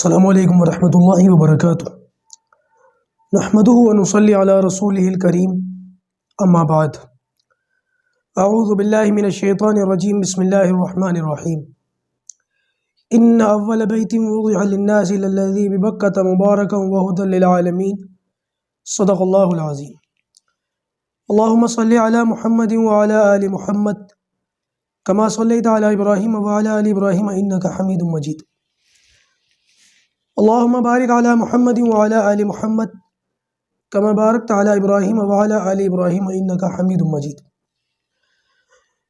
السلام علیکم ورحمۃ اللہ وبرکاتہ۔ نحمدہ ونصلی علی رسولہ الکریم، اما بعد، اعوذ باللہ من الشیطان الرجیم، بسم اللہ الرحمن الرحیم۔ ان اول بیت وضع للناس للذی ببکۃ مبارکا وہدی للعالمین، صدق اللہ العظیم۔ اللہم صلی علی محمد وعلی آل محمد کما صلیت علی ابراہیم وعلی آل ابراہیم انک حمید مجید۔ اللہم بارک علی محمد وعلی آل محمد کما بارکت علی ابراہیم وعلی آل ابراہیم انک حمید مجید۔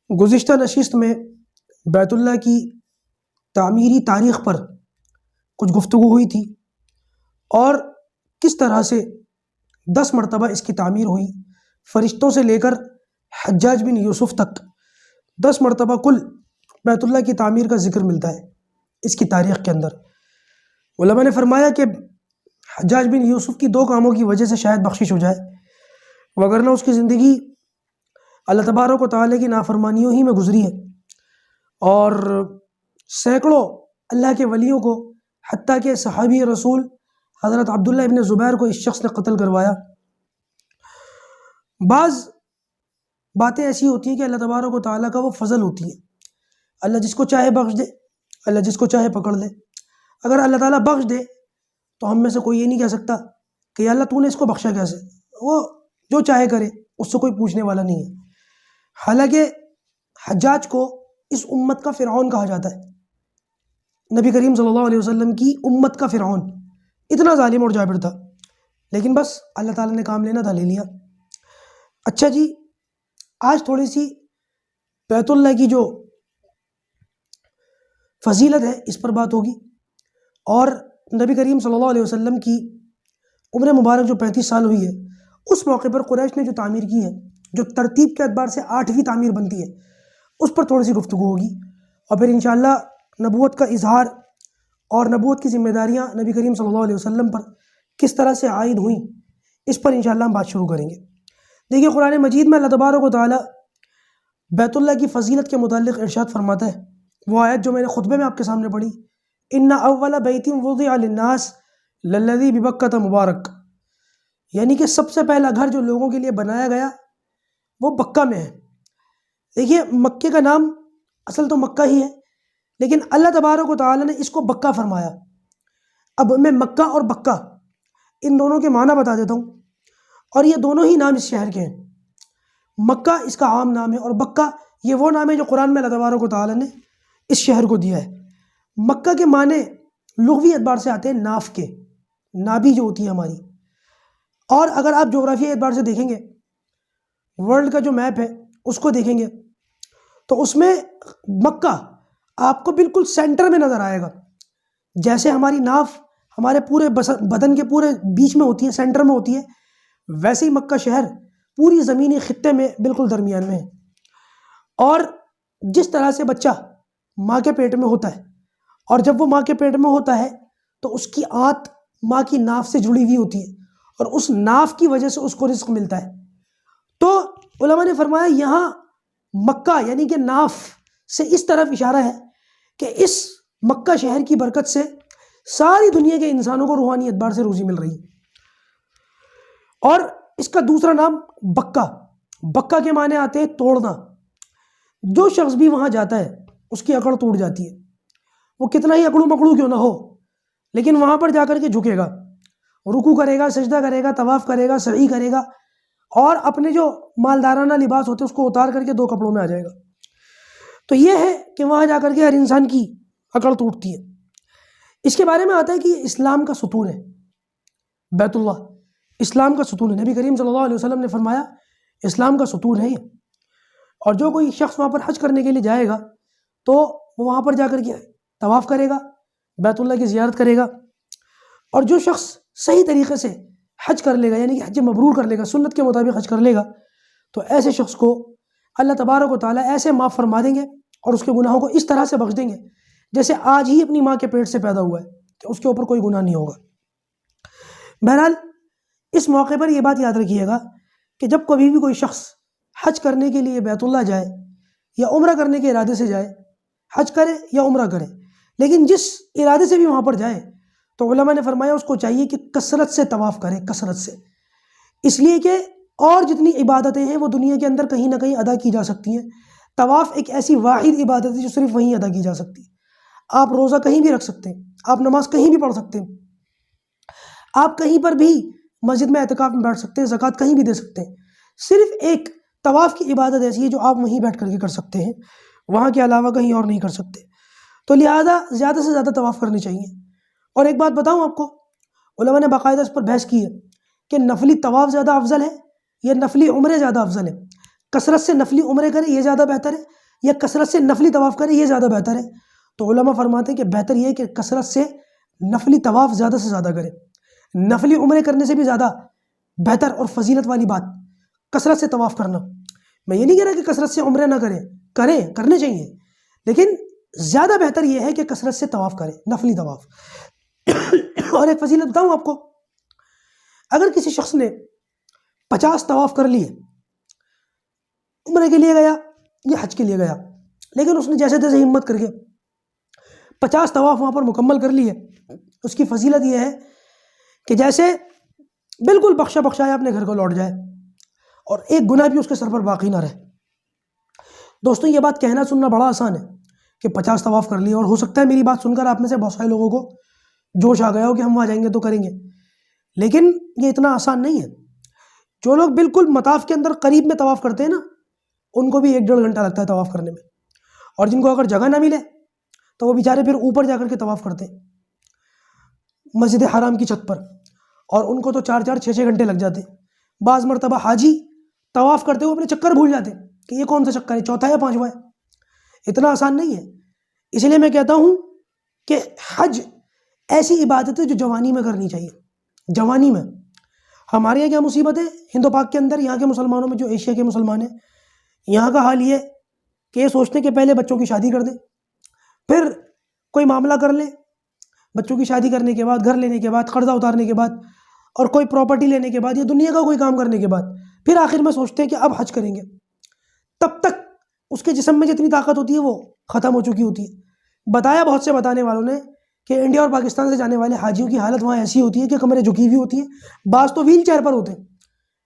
گزشتہ نشست میں بیت اللہ کی تعمیری تاریخ پر کچھ گفتگو ہوئی تھی اور کس طرح سے 10 مرتبہ اس کی تعمیر ہوئی، فرشتوں سے لے کر حجاج بن یوسف تک 10 مرتبہ کل بیت اللہ کی تعمیر کا ذکر ملتا ہے اس کی تاریخ کے اندر۔ علماء نے فرمایا کہ حجاج بن یوسف کی 2 کاموں کی وجہ سے شاید بخشش ہو جائے، وگرنہ اس کی زندگی اللہ تبارک و تعالیٰ کی نافرمانیوں ہی میں گزری ہے، اور سینکڑوں اللہ کے ولیوں کو، حتیٰ کہ صحابی رسول حضرت عبداللہ ابن زبیر کو اس شخص نے قتل کروایا۔ بعض باتیں ایسی ہوتی ہیں کہ اللہ تبارک و تعالیٰ کا وہ فضل ہوتی ہے، اللہ جس کو چاہے بخش دے، اللہ جس کو چاہے پکڑ لے۔ اگر اللہ تعالیٰ بخش دے تو ہم میں سے کوئی یہ نہیں کہہ سکتا کہ یا اللہ تو نے اس کو بخشا کیسے، وہ جو چاہے کرے، اس سے کوئی پوچھنے والا نہیں ہے۔ حالانکہ حجاج کو اس امت کا فرعون کہا جاتا ہے، نبی کریم صلی اللہ علیہ وسلم کی امت کا فرعون، اتنا ظالم اور جابر تھا، لیکن بس اللہ تعالیٰ نے کام لینا تھا، لے لیا۔ اچھا جی، آج تھوڑی سی بیت اللہ کی جو فضیلت ہے اس پر بات ہوگی، اور نبی کریم صلی اللہ علیہ وسلم کی عمر مبارک جو 35 سال ہوئی ہے، اس موقع پر قریش نے جو تعمیر کی ہے، جو ترتیب کے اعتبار سے 8ویں تعمیر بنتی ہے، اس پر تھوڑی سی گفتگو ہوگی، اور پھر انشاءاللہ نبوت کا اظہار اور نبوت کی ذمہ داریاں نبی کریم صلی اللہ علیہ وسلم پر کس طرح سے عائد ہوئیں، اس پر انشاءاللہ ہم بات شروع کریں گے۔ دیکھیے، قرآن مجید میں اللہ تبارک و تعالیٰ بیت اللہ کی فضیلت کے متعلق ارشاد فرماتا ہے، وہ آیت جو میں نے خطبے میں آپ کے سامنے پڑھی، ان اول بیت وضع للناس للذی ببکۃ مبارک، یعنی کہ سب سے پہلا گھر جو لوگوں کے لیے بنایا گیا وہ بکہ میں ہے۔ دیکھیے، مکے کا نام اصل تو مکہ ہی ہے، لیکن اللہ تبارک و تعالیٰ نے اس کو بکہ فرمایا۔ اب میں مکہ اور بکہ ان دونوں کے معنی بتا دیتا ہوں، اور یہ دونوں ہی نام اس شہر کے ہیں۔ مکہ اس کا عام نام ہے، اور بکہ یہ وہ نام ہے جو قرآن میں اللہ تبارک و تعالیٰ نے اس شہر کو دیا ہے۔ مکہ کے معنی لغوی اعتبار سے آتے ہیں ناف کے، نابی جو ہوتی ہے ہماری، اور اگر آپ جغرافیائی اعتبار سے دیکھیں گے، ورلڈ کا جو میپ ہے اس کو دیکھیں گے، تو اس میں مکہ آپ کو بالکل سینٹر میں نظر آئے گا۔ جیسے ہماری ناف ہمارے پورے بدن کے پورے بیچ میں ہوتی ہے، سینٹر میں ہوتی ہے، ویسے ہی مکہ شہر پوری زمینی خطے میں بالکل درمیان میں ہے۔ اور جس طرح سے بچہ ماں کے پیٹ میں ہوتا ہے، اور جب وہ ماں کے پیٹ میں ہوتا ہے تو اس کی آنت ماں کی ناف سے جڑی ہوئی ہوتی ہے، اور اس ناف کی وجہ سے اس کو رزق ملتا ہے۔ تو علماء نے فرمایا یہاں مکہ یعنی کہ ناف سے اس طرف اشارہ ہے کہ اس مکہ شہر کی برکت سے ساری دنیا کے انسانوں کو روحانی اعتبار سے روزی مل رہی ہے۔ اور اس کا دوسرا نام بکہ، بکہ کے معنی آتے ہیں توڑنا۔ جو شخص بھی وہاں جاتا ہے اس کی اکڑ ٹوٹ جاتی ہے، وہ کتنا ہی اکڑو مکڑو کیوں نہ ہو، لیکن وہاں پر جا کر کے جھکے گا، رکوع کرے گا، سجدہ کرے گا، طواف کرے گا، سعی کرے گا، اور اپنے جو مالدارانہ لباس ہوتے ہیں اس کو اتار کر کے 2 کپڑوں میں آ جائے گا۔ تو یہ ہے کہ وہاں جا کر کے ہر انسان کی اکڑ ٹوٹتی ہے۔ اس کے بارے میں آتا ہے کہ یہ اسلام کا ستون ہے، بیت اللہ اسلام کا ستون ہے۔ نبی کریم صلی اللہ علیہ وسلم نے فرمایا اسلام کا ستون ہے یہ، اور جو کوئی شخص وہاں پر حج کرنے کے لیے جائے گا تو وہ وہاں پر جا کر کے طواف کرے گا، بیت اللہ کی زیارت کرے گا، اور جو شخص صحیح طریقے سے حج کر لے گا، یعنی کہ حج مبرور کر لے گا، سنت کے مطابق حج کر لے گا، تو ایسے شخص کو اللہ تبارک و تعالیٰ ایسے معاف فرما دیں گے اور اس کے گناہوں کو اس طرح سے بخش دیں گے جیسے آج ہی اپنی ماں کے پیٹ سے پیدا ہوا ہے، کہ اس کے اوپر کوئی گناہ نہیں ہوگا۔ بہرحال اس موقع پر یہ بات یاد رکھیے گا کہ جب کبھی بھی کوئی شخص حج کرنے کے لیے بیت اللہ جائے یا عمرہ کرنے کے ارادے سے جائے، حج کرے یا عمرہ کرے، لیکن جس ارادے سے بھی وہاں پر جائے تو علماء نے فرمایا اس کو چاہیے کہ کثرت سے طواف کرے، کثرت سے، اس لیے کہ اور جتنی عبادتیں ہیں وہ دنیا کے اندر کہیں نہ کہیں ادا کی جا سکتی ہیں، طواف ایک ایسی واحد عبادت ہے جو صرف وہیں ادا کی جا سکتی ہے۔ آپ روزہ کہیں بھی رکھ سکتے ہیں، آپ نماز کہیں بھی پڑھ سکتے ہیں، آپ کہیں پر بھی مسجد میں اعتکاف میں بیٹھ سکتے ہیں، زکوٰۃ کہیں بھی دے سکتے ہیں، صرف ایک طواف کی عبادت ایسی ہے جو آپ وہیں بیٹھ کر کے کر سکتے ہیں، وہاں کے علاوہ کہیں اور نہیں کر سکتے۔ تو لہٰذا زیادہ سے زیادہ طواف کرنے چاہیے۔ اور ایک بات بتاؤں آپ کو، علماء نے باقاعدہ اس پر بحث کی ہے کہ نفلی طواف زیادہ افضل ہے یا نفلی عمرے زیادہ افضل ہے، کثرت سے نفلی عمرے کرے یہ زیادہ بہتر ہے یا کثرت سے نفلی طواف کرے یہ زیادہ بہتر ہے؟ تو علماء فرماتے ہیں کہ بہتر یہ ہے کہ کثرت سے نفلی طواف زیادہ سے زیادہ کرے، نفلی عمرے کرنے سے بھی زیادہ بہتر اور فضیلت والی بات کثرت سے طواف کرنا۔ میں یہ نہیں کہہ رہا کہ کثرت سے عمرے نہ کرنے چاہیے، لیکن زیادہ بہتر یہ ہے کہ کثرت سے طواف کرے، نفلی طواف۔ اور ایک فضیلت بتاؤں آپ کو، اگر کسی شخص نے 50 طواف کر لیے، عمرے کے لیے گیا یا حج کے لیے گیا، لیکن اس نے جیسے تیسے ہمت کر کے 50 طواف وہاں پر مکمل کر لیے، اس کی فضیلت یہ ہے کہ جیسے بالکل بخشا بخشایا اپنے گھر کو لوٹ جائے اور ایک گناہ بھی اس کے سر پر باقی نہ رہے۔ دوستوں یہ بات کہنا سننا بڑا آسان ہے کہ 50 طواف کر لیے، اور ہو سکتا ہے میری بات سن کر آپ میں سے بہت سارے لوگوں کو جوش آ گیا ہو کہ ہم وہاں جائیں گے تو کریں گے، لیکن یہ اتنا آسان نہیں ہے۔ جو لوگ بالکل مطاف کے اندر قریب میں طواف کرتے ہیں نا، ان کو بھی 1-1.5 گھنٹہ لگتا ہے طواف کرنے میں، اور جن کو اگر جگہ نہ ملے تو وہ بیچارے پھر اوپر جا کر کے طواف کرتے ہیں مسجد حرام کی چھت پر، اور ان کو تو 4-4 6-6 گھنٹے لگ جاتے ہیں۔ بعض مرتبہ حاجی طواف کرتے ہوئے اپنے چکر بھول جاتے ہیں کہ یہ کون سا چکر ہے، چوتھا یا پانچواں ہے۔ اتنا آسان نہیں ہے، اس لیے میں کہتا ہوں کہ حج ایسی عبادت ہے جو جوانی میں کرنی چاہیے۔ جوانی میں ہمارے یہاں کیا مصیبت ہے ہند و پاک کے اندر، یہاں کے مسلمانوں میں، جو ایشیا کے مسلمان ہیں، یہاں کا حال یہ کہ یہ سوچتے ہیں کہ پہلے بچوں کی شادی کر دیں، پھر کوئی معاملہ کر لیں، بچوں کی شادی کرنے کے بعد، گھر لینے کے بعد، قرضہ اتارنے کے بعد، اور کوئی پراپرٹی لینے کے بعد، یا دنیا کا کوئی کام کرنے کے بعد، پھر آخر میں سوچتے ہیں کہ اب حج کریں گے۔ تب تک اس کے جسم میں جتنی طاقت ہوتی ہے وہ ختم ہو چکی ہوتی ہے۔ بتایا بہت سے بتانے والوں نے کہ انڈیا اور پاکستان سے جانے والے حاجیوں کی حالت وہاں ایسی ہوتی ہے کہ کمریں جھکی ہوئی ہوتی ہیں، بعض تو ویل چیئر پر ہوتے ہیں،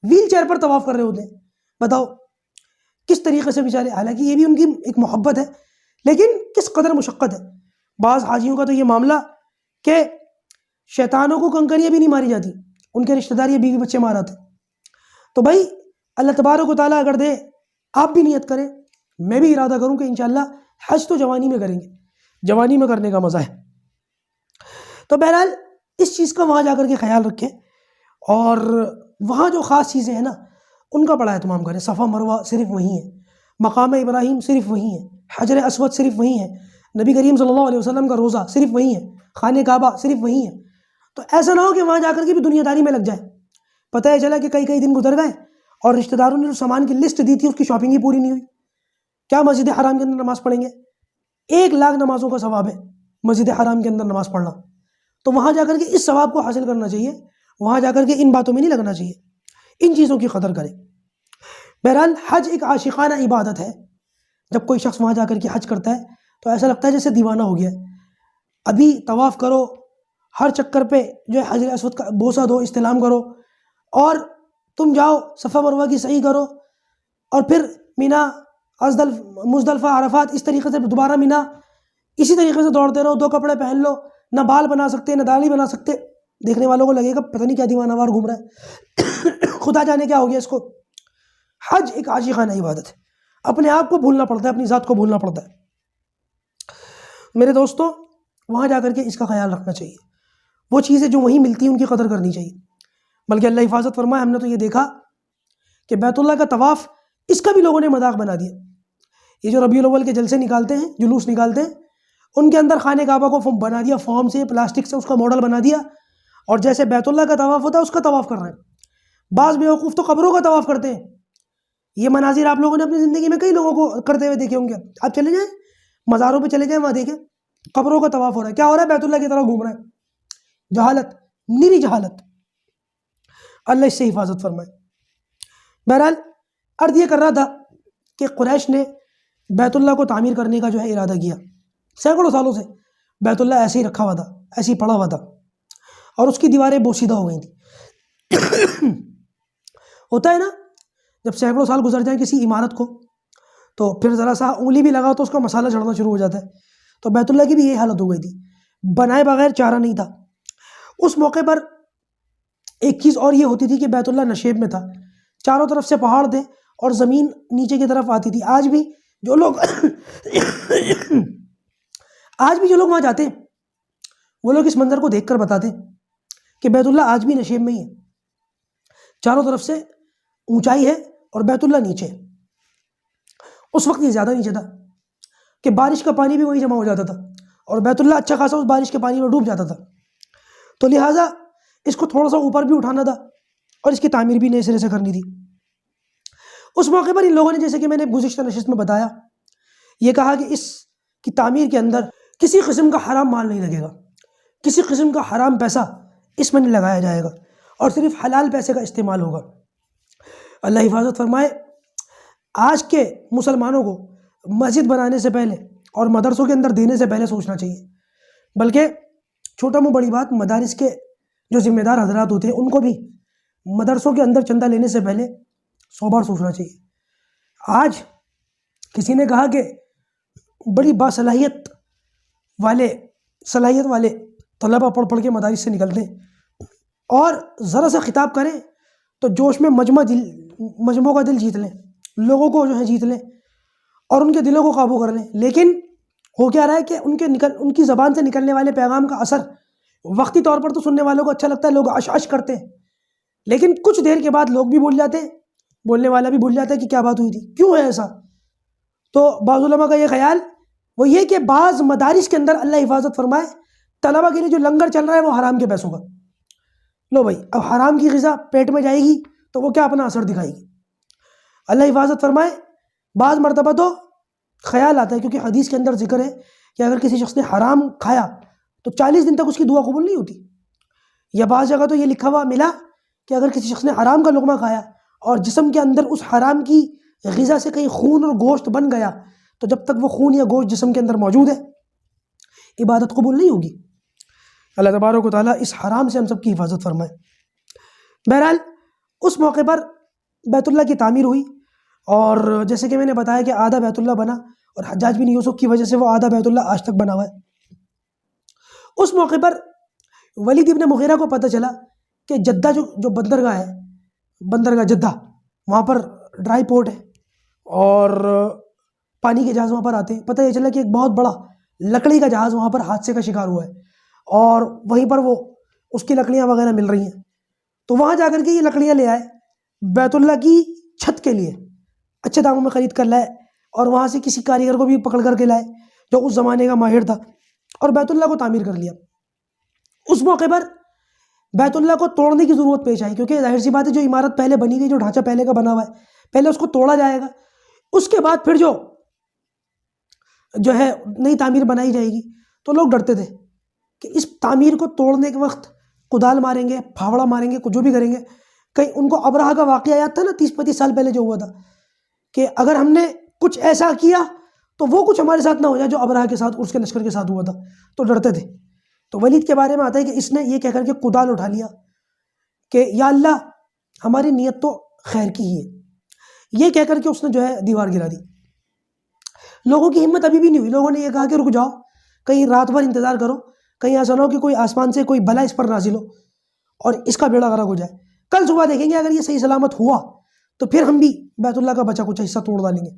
ویل چیئر پر طواف کر رہے ہوتے ہیں۔ بتاؤ کس طریقے سے بیچارے، حالانکہ یہ بھی ان کی ایک محبت ہے، لیکن کس قدر مشقت ہے۔ بعض حاجیوں کا تو یہ معاملہ کہ شیطانوں کو کنکریاں بھی نہیں ماری جاتی، ان کے رشتہ دار یہ بیوی بچے مار آتے۔ تو بھائی اللہ تبارک و تعالیٰ اگر دے، آپ بھی نیت کریں، میں بھی ارادہ کروں کہ انشاءاللہ حج تو جوانی میں کریں گے، جوانی میں کرنے کا مزہ ہے۔ تو بہرحال اس چیز کا وہاں جا کر کے خیال رکھیں، اور وہاں جو خاص چیزیں ہیں نا ان کا بڑا اہتمام کریں۔ صفا مروہ صرف وہیں ہے، مقام ابراہیم صرف وہیں ہے، حجر اسود صرف وہیں ہے، نبی کریم صلی اللہ علیہ وسلم کا روضہ صرف وہیں ہے، خانہ کعبہ صرف وہیں ہے۔ تو ایسا نہ ہو کہ وہاں جا کر کے بھی دنیا داری میں لگ جائے، پتہ ہے چلا کہ کئی دن گزر گئے اور رشتہ داروں نے جو سامان کی لسٹ دی تھی اس کی شاپنگ ہی پوری نہیں ہوئی۔ کیا مسجد حرام کے اندر نماز پڑھیں گے؟ 1,00,000 نمازوں کا ثواب ہے مسجد حرام کے اندر نماز پڑھنا، تو وہاں جا کر کے اس ثواب کو حاصل کرنا چاہیے، وہاں جا کر کے ان باتوں میں نہیں لگنا چاہیے، ان چیزوں کی قدر کریں۔ بہرحال حج ایک عاشقانہ عبادت ہے۔ جب کوئی شخص وہاں جا کر کے حج کرتا ہے تو ایسا لگتا ہے جیسے دیوانہ ہو گیا ہے۔ ابھی طواف کرو، ہر چکر پہ جو ہے حجر اسود کا بوسہ دو، استلام کرو، اور تم جاؤ صفا مروہ کی سعی کرو، اور پھر مینا، مزدلفہ، عرفات، اس طریقے سے دوبارہ مینا، اسی طریقے سے دوڑتے رہو، 2 کپڑے پہن لو، نہ بال بنا سکتے نہ داڑھی بنا سکتے، دیکھنے والوں کو لگے گا پتہ نہیں کیا دیوانہ وار گھوم رہا ہے، خدا جانے کیا ہو گیا اس کو۔ حج ایک عاشقانہ عبادت ہے، اپنے آپ کو بھولنا پڑتا ہے، اپنی ذات کو بھولنا پڑتا ہے۔ میرے دوستوں وہاں جا کر کے اس کا خیال رکھنا چاہیے، وہ چیزیں جو وہیں ملتی ہیں ان کی قدر کرنی چاہیے، بلکہ اللہ حفاظت فرمائے۔ ہم نے تو یہ دیکھا کہ بیت اللہ کا طواف اس کا بھی لوگوں نے مذاق بنا دیا۔ یہ جو ربیع الاول کے جلسے نکالتے ہیں، جلوس نکالتے ہیں، ان کے اندر خانہ کعبہ کو بنا دیا فارم سے، پلاسٹک سے اس کا ماڈل بنا دیا، اور جیسے بیت اللہ کا طواف ہوتا ہے اس کا طواف کر رہے ہیں۔ بعض بیوقوف تو قبروں کا طواف کرتے ہیں۔ یہ مناظر آپ لوگوں نے اپنی زندگی میں کئی لوگوں کو کرتے ہوئے دیکھے ہوں گے۔ آپ چلے جائیں مزاروں پہ، چلے جائیں، وہاں دیکھیں قبروں کا طواف ہو رہا ہے۔ کیا ہو رہا ہے؟ بیت اللہ کی طرف گھوم رہا ہے۔ جہالت، نیری جہالت، اللہ اس سے حفاظت فرمائے۔ بہرحال عرض یہ کر رہا تھا کہ قریش نے بیت اللہ کو تعمیر کرنے کا جو ہے ارادہ کیا، سینکڑوں سالوں سے بیت اللہ ایسے ہی رکھا ہوا تھا، ایسے ہی پڑا ہوا تھا، اور اس کی دیواریں بوسیدہ ہو گئی تھیں۔ ہوتا ہے نا جب سینکڑوں سال گزر جائیں کسی عمارت کو تو پھر ذرا سا انگلی بھی لگاؤ تو اس کا مسالہ چڑھنا شروع ہو جاتا ہے، تو بیت اللہ کی بھی یہی حالت ہو گئی تھی، بنائے بغیر چارہ نہیں تھا۔ اس موقع پر ایک چیز اور یہ ہوتی تھی کہ بیت اللہ نشیب میں تھا، چاروں طرف سے پہاڑ تھے اور زمین نیچے کی طرف آتی تھی۔ آج بھی جو لوگ وہاں جاتے ہیں وہ لوگ اس منظر کو دیکھ کر بتاتے ہیں کہ بیت اللہ آج بھی نشیب میں ہی ہے، چاروں طرف سے اونچائی ہے اور بیت اللہ نیچے ہے۔ اس وقت یہ زیادہ نیچے تھا کہ بارش کا پانی بھی وہیں جمع ہو جاتا تھا اور بیت اللہ اچھا خاصا اس بارش کے پانی میں ڈوب جاتا تھا، تو لہٰذا اس کو تھوڑا سا اوپر بھی اٹھانا تھا اور اس کی تعمیر بھی نئے سرے سے کرنی تھی۔ اس موقع پر ان لوگوں نے، جیسے کہ میں نے گزشتہ نشست میں بتایا، یہ کہا کہ اس کی تعمیر کے اندر کسی قسم کا حرام مال نہیں لگے گا، کسی قسم کا حرام پیسہ اس میں نہیں لگایا جائے گا اور صرف حلال پیسے کا استعمال ہوگا۔ اللہ حفاظت فرمائے، آج کے مسلمانوں کو مسجد بنانے سے پہلے اور مدرسوں کے اندر دینے سے پہلے سوچنا چاہیے، بلکہ چھوٹا منہ بڑی بات، مدارس کے جو ذمہ دار حضرات ہوتے ہیں ان کو بھی مدرسوں کے اندر چندہ لینے سے پہلے 100 بار سوچنا چاہیے۔ آج کسی نے کہا کہ بڑی باصلاحیت والے طلبہ پڑھ کے مدارس سے نکلتے ہیں اور ذرا سا خطاب کریں تو جوش میں مجموعوں کا دل جیت لیں، لوگوں کو جو ہے جیت لیں اور ان کے دلوں کو قابو کر لیں، لیکن ہو کیا رہا ہے کہ ان کی زبان سے نکلنے والے پیغام کا اثر وقتی طور پر تو سننے والوں کو اچھا لگتا ہے، لوگ عش کرتے ہیں، لیکن کچھ دیر کے بعد لوگ بھی بھول جاتے ہیں، بولنے والا بھی بھول جاتا ہے کہ کیا بات ہوئی تھی، کیوں ہے ایسا۔ تو بعض علماء کا یہ خیال وہ یہ کہ بعض مدارس کے اندر اللہ حفاظت فرمائے طلبہ کے لیے جو لنگر چل رہا ہے وہ حرام کے پیسوں کا۔ لو بھائی، اب حرام کی غذا پیٹ میں جائے گی تو وہ کیا اپنا اثر دکھائے گی۔ اللہ حفاظت فرمائے، بعض مرتبہ تو خیال آتا ہے، کیونکہ حدیث کے اندر ذکر ہے کہ اگر کسی شخص نے حرام کھایا تو 40 دن تک اس کی دعا قبول نہیں ہوتی، یا بعض جگہ تو یہ لکھا ہوا ملا کہ اگر کسی شخص نے حرام کا لقمہ کھایا اور جسم کے اندر اس حرام کی غذا سے کہیں خون اور گوشت بن گیا تو جب تک وہ خون یا گوشت جسم کے اندر موجود ہے عبادت قبول نہیں ہوگی۔ اللہ تبارک و تعالیٰ اس حرام سے ہم سب کی حفاظت فرمائے۔ بہرحال اس موقع پر بیت اللہ کی تعمیر ہوئی اور جیسے کہ میں نے بتایا کہ آدھا بیت اللہ بنا اور حجاج بن یوسف کی وجہ سے وہ آدھا بیت اللہ آج تک بنا ہوا ہے۔ اس موقع پر ولید ابن مغیرہ کو پتہ چلا کہ جدہ جو بندرگاہ ہے، بندرگاہ جدہ، وہاں پر ڈرائی پورٹ ہے اور پانی کے جہاز وہاں پر آتے ہیں۔ پتہ یہ چلا کہ ایک بہت بڑا لکڑی کا جہاز وہاں پر حادثے کا شکار ہوا ہے اور وہیں پر وہ اس کی لکڑیاں وغیرہ مل رہی ہیں، تو وہاں جا کر کے یہ لکڑیاں لے آئے بیت اللہ کی چھت کے لیے، اچھے داموں میں خرید کر لائے اور وہاں سے کسی کاریگر کو بھی پکڑ کر کے لائے جو اس زمانے کا ماہر تھا اور بیت اللہ کو تعمیر کر لیا۔ اس موقع پر بیت اللہ کو توڑنے کی ضرورت پیش آئی، کیونکہ ظاہر سی بات ہے جو عمارت پہلے بنی گئی، جو ڈھانچہ پہلے کا بنا ہوا ہے، پہلے اس کو توڑا جائے گا، اس کے بعد پھر جو ہے نئی تعمیر بنائی جائے گی۔ تو لوگ ڈرتے تھے کہ اس تعمیر کو توڑنے کے وقت کدال ماریں گے، پھاوڑا ماریں گے، کچھ جو بھی کریں گے، کہیں ان کو ابرہہ کا واقعہ یاد تھا نا 30-35 سال پہلے جو ہوا تھا، کہ اگر ہم نے کچھ ایسا کیا تو وہ کچھ ہمارے ساتھ نہ ہو جائے جو ابرہہ کے ساتھ اس کے لشکر کے ساتھ ہوا تھا، تو ڈرتے تھے۔ تو ولید کے بارے میں آتا ہے کہ اس نے یہ کہہ کر کے کدال اٹھا لیا کہ یا اللہ ہماری نیت تو خیر کی ہی ہے، یہ کہہ کر کے اس نے جو ہے دیوار گرا دی۔ لوگوں کی ہمت ابھی بھی نہیں ہوئی، لوگوں نے یہ کہا کہ رک جاؤ، کہیں رات بھر انتظار کرو، کہیں ایسا نہ ہو کہ کوئی آسمان سے کوئی بلا اس پر نازل ہو اور اس کا بیڑا غرق ہو جائے، کل صبح دیکھیں گے اگر یہ صحیح سلامت ہوا تو پھر ہم بھی بیت اللہ کا بچا کچھ حصہ توڑ ڈالیں گے۔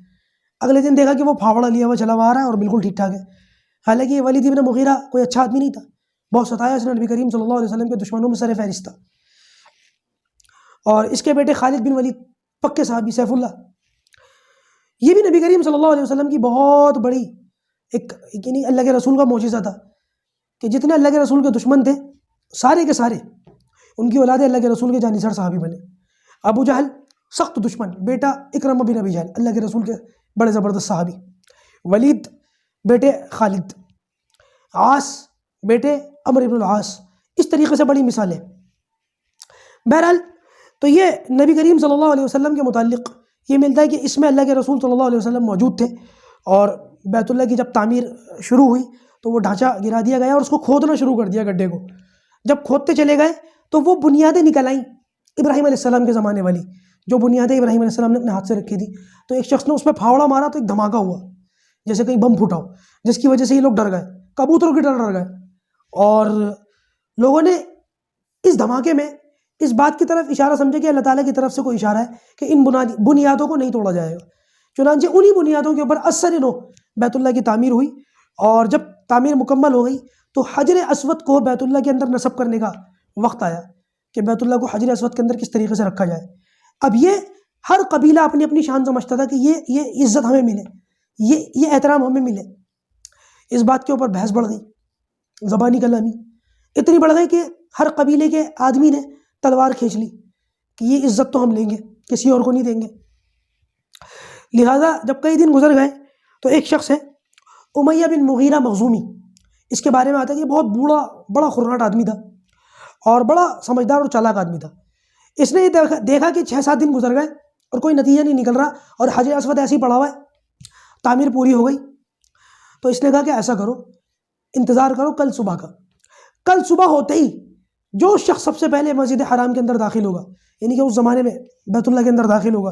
اگلے دن دیکھا کہ وہ پھاوڑا لیا ہوا چلا ہوا آ رہا ہے اور بالکل ٹھیک ٹھاک ہے، حالانکہ یہ ولید ابن مغیرہ کوئی اچھا آدمی نہیں تھا، بہت ستایا اس نے نبی کریم صلی اللہ علیہ وسلم کے دشمنوں میں سر فہرست تھا۔ اور اس کے بیٹے خالد بن ولید پکے صحابی سیف اللہ، یہ بھی نبی کریم صلی اللہ علیہ وسلم کی بہت بڑی یعنی اللہ کے رسول کا معجزہ تھا کہ جتنے اللہ کے رسول کے دشمن تھے سارے کے سارے ان کی اولاد اللہ کے رسول کے جانشین صحابی بنے۔ ابو جہل سخت دشمن، بیٹا اکرمہ بن ابی جہل اللہ کے رسول کے بڑے زبردست صحابی، ولید بیٹے خالد، عاص بیٹے عمرو بن العاص، اس طریقے سے بڑی مثالیں۔ بہرحال تو یہ نبی کریم صلی اللہ علیہ وسلم کے متعلق یہ ملتا ہے کہ اس میں اللہ کے رسول صلی اللہ علیہ وسلم موجود تھے اور بیت اللہ کی جب تعمیر شروع ہوئی تو وہ ڈھانچہ گرا دیا گیا اور اس کو کھودنا شروع کر دیا گڈھے کو، جب کھودتے چلے گئے تو وہ بنیادیں نکل آئیں ابراہیم علیہ السلام کے زمانے والی، جو بنیادیں ابراہیم علیہ السلام نے اپنے ہاتھ سے رکھی تھی. تو ایک شخص نے اس پہ پھاوڑا مارا تو ایک دھماکہ ہوا، جیسے کہیں بم پھوٹا ہو، جس کی وجہ سے یہ لوگ ڈر گئے، کبوتروں کی ڈر گئے. اور لوگوں نے اس دھماکے میں اس بات کی طرف اشارہ سمجھا کہ اللہ تعالیٰ کی طرف سے کوئی اشارہ ہے کہ ان بنیادوں کو نہیں توڑا جائے گا. چنانچہ انہی بنیادوں کے اوپر اثر نو بیت اللہ کی تعمیر ہوئی. اور جب تعمیر مکمل ہو گئی تو حجر اسود کو بیت اللہ کے اندر نصب کرنے کا وقت آیا کہ بیت اللہ کو حجر اسود کے اندر کس طریقے سے رکھا جائے. اب یہ ہر قبیلہ اپنی اپنی شان سمجھتا تھا کہ یہ عزت ہمیں ملے، یہ احترام ہمیں ملے. اس بات کے اوپر بحث بڑھ گئی، زبانی کلامی اتنی بڑھ گئی کہ ہر قبیلے کے آدمی نے تلوار کھینچ لی کہ یہ عزت تو ہم لیں گے، کسی اور کو نہیں دیں گے. لہٰذا جب کئی دن گزر گئے تو ایک شخص ہے امیہ بن مغیرہ مخزومی، اس کے بارے میں آتا ہے کہ بہت بڑا خرناٹ آدمی تھا اور بڑا سمجھدار اور چالاک آدمی تھا. اس نے یہ دیکھا کہ 6-7 دن گزر گئے اور کوئی نتیجہ نہیں نکل رہا اور حجر اسود ایسے ہی پڑا ہوا ہے، تعمیر پوری ہو گئی. تو اس نے کہا کہ ایسا کرو، انتظار کرو کل صبح کا. کل صبح ہوتے ہی جو شخص سب سے پہلے مسجد حرام کے اندر داخل ہوگا، یعنی کہ اس زمانے میں بیت اللہ کے اندر داخل ہوگا،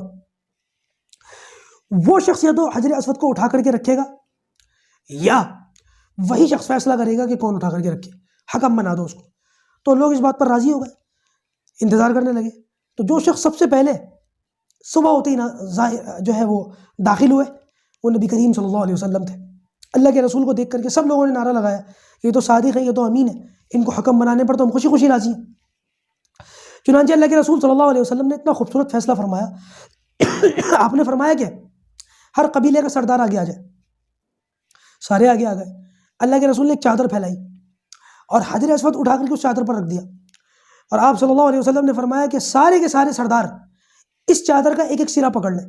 وہ شخص یا تو حجر اسود کو اٹھا کر کے رکھے گا یا وہی شخص فیصلہ کرے گا کہ کون اٹھا کر کے رکھے، حکم بنا دو اس کو. تو لوگ اس بات پر راضی ہو گئے، انتظار کرنے لگے. تو جو شخص سب سے پہلے صبح ہوتے ہی جو ہے وہ داخل ہوئے وہ نبی کریم صلی اللہ علیہ وسلم تھے. اللہ کے رسول کو دیکھ کر کے سب لوگوں نے نعرہ لگایا یہ تو صادق ہے، یہ تو امین ہے، ان کو حکم بنانے پر تو ہم خوشی خوشی راضی ہیں. چنانچہ اللہ کے رسول صلی اللہ علیہ وسلم نے اتنا خوبصورت فیصلہ فرمایا. آپ نے فرمایا کہ ہر قبیلے کا سردار آگے آ جائے. سارے آگے آ گئے. اللہ کے رسول نے ایک چادر پھیلائی اور حجر اسود اٹھا کر کے اس چادر پر رکھ دیا. اور آپ صلی اللہ علیہ وسلم نے فرمایا کہ سارے کے سارے سردار اس چادر کا ایک ایک سرا پکڑ لیں.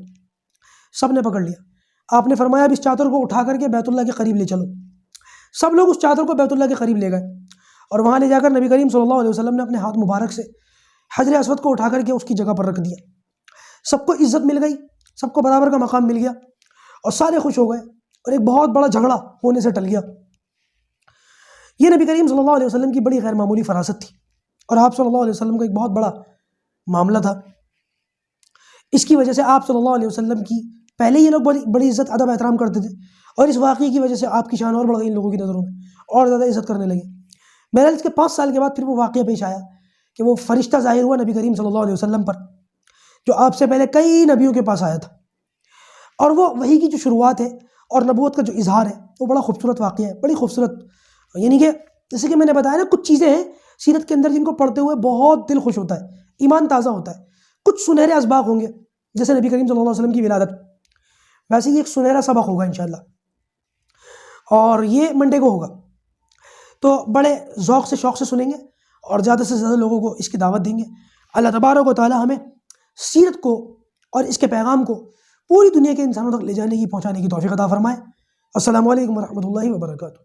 سب نے پکڑ لیا. آپ نے فرمایا اب اس چادر کو اٹھا کر کے بیت اللہ کے قریب لے چلو. سب لوگ اس چادر کو بیت اللہ کے قریب لے گئے اور وہاں لے جا کر نبی کریم صلی اللہ علیہ وسلم نے اپنے ہاتھ مبارک سے حجر اسود کو اٹھا کر کے اس کی جگہ پر رکھ دیا. سب کو عزت مل گئی، سب کو برابر کا مقام مل گیا اور سارے خوش ہو گئے اور ایک بہت بڑا جھگڑا ہونے سے ٹل گیا. یہ نبی کریم صلی اللہ علیہ وسلم کی بڑی غیر معمولی فراست تھی اور آپ صلی اللہ علیہ وسلم کا ایک بہت بڑا معاملہ تھا. اس کی وجہ سے آپ صلی اللہ علیہ وسلم کی پہلے یہ لوگ بڑی عزت ادب احترام کرتے تھے اور اس واقعے کی وجہ سے آپ کی شان اور بڑھ گئی ان لوگوں کی نظروں میں اور زیادہ عزت کرنے لگے. بہرحال اس کے 5 سال کے بعد پھر وہ واقعہ پیش آیا کہ وہ فرشتہ ظاہر ہوا نبی کریم صلی اللہ علیہ وسلم پر جو آپ سے پہلے کئی نبیوں کے پاس آیا تھا. اور وہ وحی کی جو شروعات ہے اور نبوت کا جو اظہار ہے وہ بڑا خوبصورت واقعہ ہے، بڑی خوبصورت. یعنی کہ جیسے کہ میں نے بتایا نا، کچھ چیزیں ہیں سیرت کے اندر جن کو پڑھتے ہوئے بہت دل خوش ہوتا ہے، ایمان تازہ ہوتا ہے. کچھ سنہرے اسباق ہوں گے جیسے نبی کریم صلی اللہ علیہ وسلم کی ولادت، ویسے ہی ایک سنہرا سبق ہوگا انشاءاللہ اور یہ منڈے کو ہوگا. تو بڑے ذوق سے شوق سے سنیں گے اور زیادہ سے زیادہ لوگوں کو اس کی دعوت دیں گے. اللہ تبارک و تعالی ہمیں سیرت کو اور اس کے پیغام کو پوری دنیا کے انسانوں تک لے جانے کی، پہنچانے کی توفیق عطا فرمائے. السلام علیکم ورحمۃ اللہ وبرکاتہ.